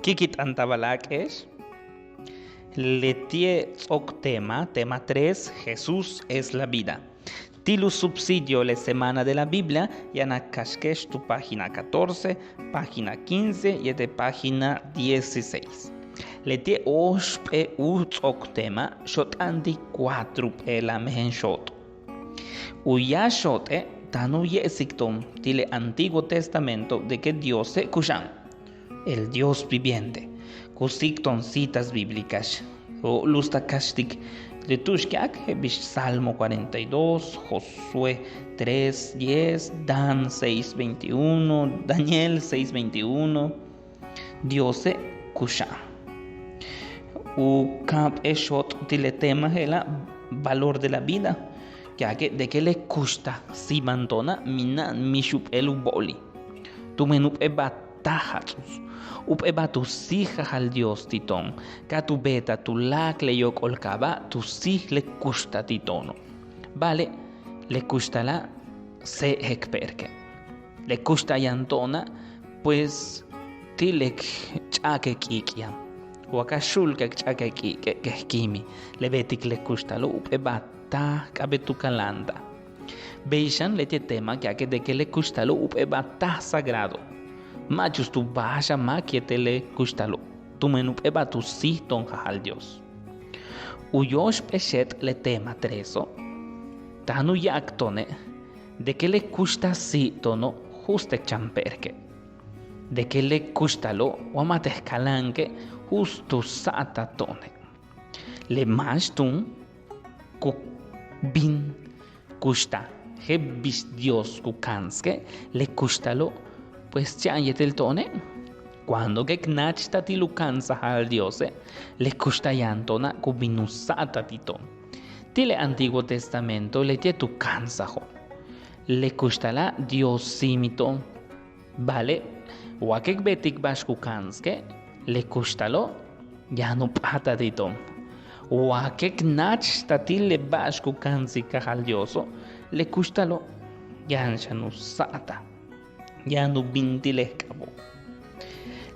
Kikit Antabalakesh. Letie tzok tema 3, Jesús es la vida. Tilu subsidio la semana de la Biblia, yanakashkesh tu página 14, página 15 y de página 16. Letie oshpe tzok tema, shot andi 4 la mehen shot. Uya shote tanu yesiktom tile Antiguo Testamento de que Dios se kushan, el Dios viviente. Kusikton citas bíblicas. O lustakashtik de Tushkiak, Salmo 42, Josué 3:10, Dan 6:21, Daniel 6:21. Dios se kushan. U camp eshot tile tema hela valor de la vida. Ya que de que le cuesta si mantona mina mishup el boli. Tu menup ebatahatus. Up tus hijas al Dios titón, que tu beta tu lac le yok olcaba, tu si le custa titono. Vale, le custa la se hekperke. Le custa yantona, pues tilek chake kikia. Wakashul que chake kimi, le betik le custa lo up ebata cabe tu calanda. Beishan le te tema que de que le custa lo up ebata sagrado. Machos tu baja maquiete le custalo. Tu menú eba tu si ton al Dios. Uyosh peshet le tema treso. Tanu yaktone. De que le custa si tono juste champerke. De que le custalo o matescalanque justo sata tone. Le mashtun ku bin custa. Hebis Dios kukanske le custalo. Pues ya el tone, cuando que knachta ti lucanza al Dios, le custa yantona cubinusata titon. Tile Antiguo Testamento le tie tu cansajo. Le custa la Dios simito. Vale, wakek betik bashkukanske, le custa lo ya no pata titon. Wakek nachta ti le bashkukansika al Dios, le custa lo ya no sata. Ya no bintilescabo.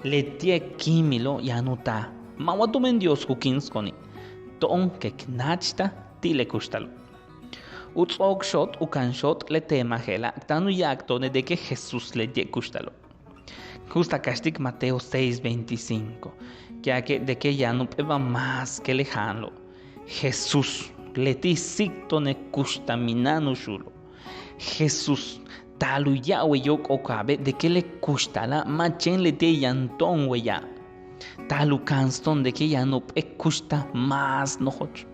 Le tie kimilo ya no ta. Mawatumen Dios kukinskoni. Ton que knachta tile kustalo. Utzok shot ukan shot le tema hela. Tanu yaktone de que Jesús le die kustalo. Justa kastik Mateo 6:25. Ya que de que ya no peba más que lejano. Jesús le ti siktone kustaminanu shulo. Jesús talu ya weyok okabe de que le custa la machen le te yanton weya. Talu canston de que ya no custa más nojoch.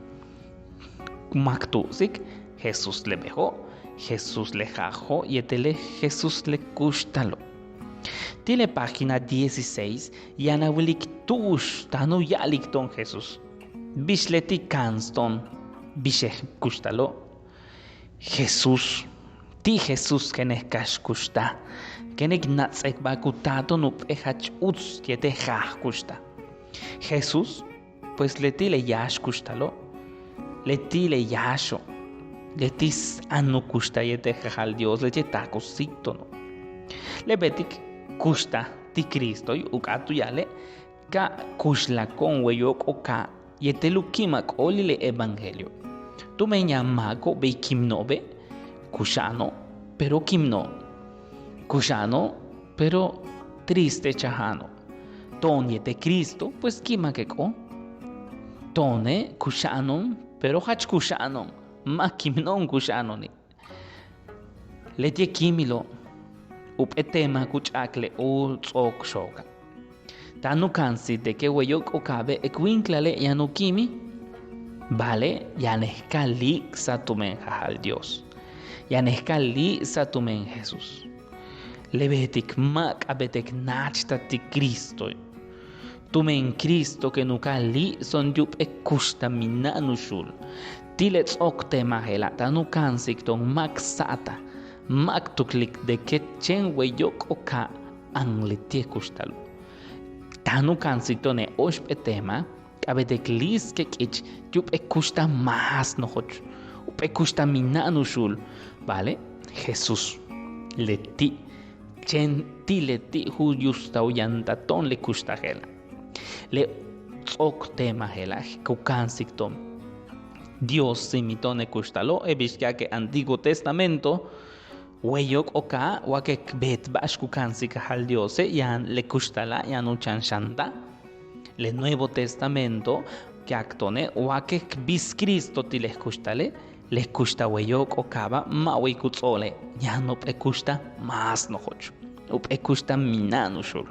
Maktusik, Jesús le bejó, Jesús le jajo y etele Jesús le custalo. Tiene página 16 y anawilik tush tanu ya likton Jesús. Bishleti canston, bishe custalo. Jesús. Ti Jesús que nescash custa, que negnatzek bakutato nup ehach uts que te custa. Jesús, pues le ti le yash custalo, le ti le yasho, le tis anu custa y te al Dios le taco no. Le betik custa ti Cristo y ukatu yale, ka kushla con weyok oka y te lukimak oli le evangelio. Tu me llamaco be kimnobe. Kushano, pero kimno. Kushano, pero triste chahano. Tonie de Cristo, pues kima keko. Tone, kushano, pero hach kushano. Ma kimnon kushano ni. Letie kimilo. Up etema kuchakle o tzok shoka. Tanu kansi de que weyok okabe ekwinklale yanu kimi. Vale, yaneskali satumen al Dios. Yanescali satumen Jesús. Lebetik mak abetek nachta ti Cristo. Tumen Cristo que nunca li son yup ekusta minanushul. Tilets okte mahela tanu kansik ton mak sata. Mak tuklik de que chen weyok oka anglitie kustalu. Tanu kansik tone oshp etema abetek lis que kich yup ekusta más nohoch. Ekusta minanushul. Vale, Jesús le ti chen ti le ti hu yusta uyantaton le kusta hela. Le tzok tema hela kukansiktom. Dios simitone kushtalo ebishka que Antiguo Testamento weyok oka wake bet bash kukansika hal Dios yan le kushtala yan uchan shanta. Le Nuevo Testamento que actone wake bis Cristo ti les kushtale les kushta weyok okaba ma wekutzole yan up ekushta mas no hoch up ekushta minanu shur.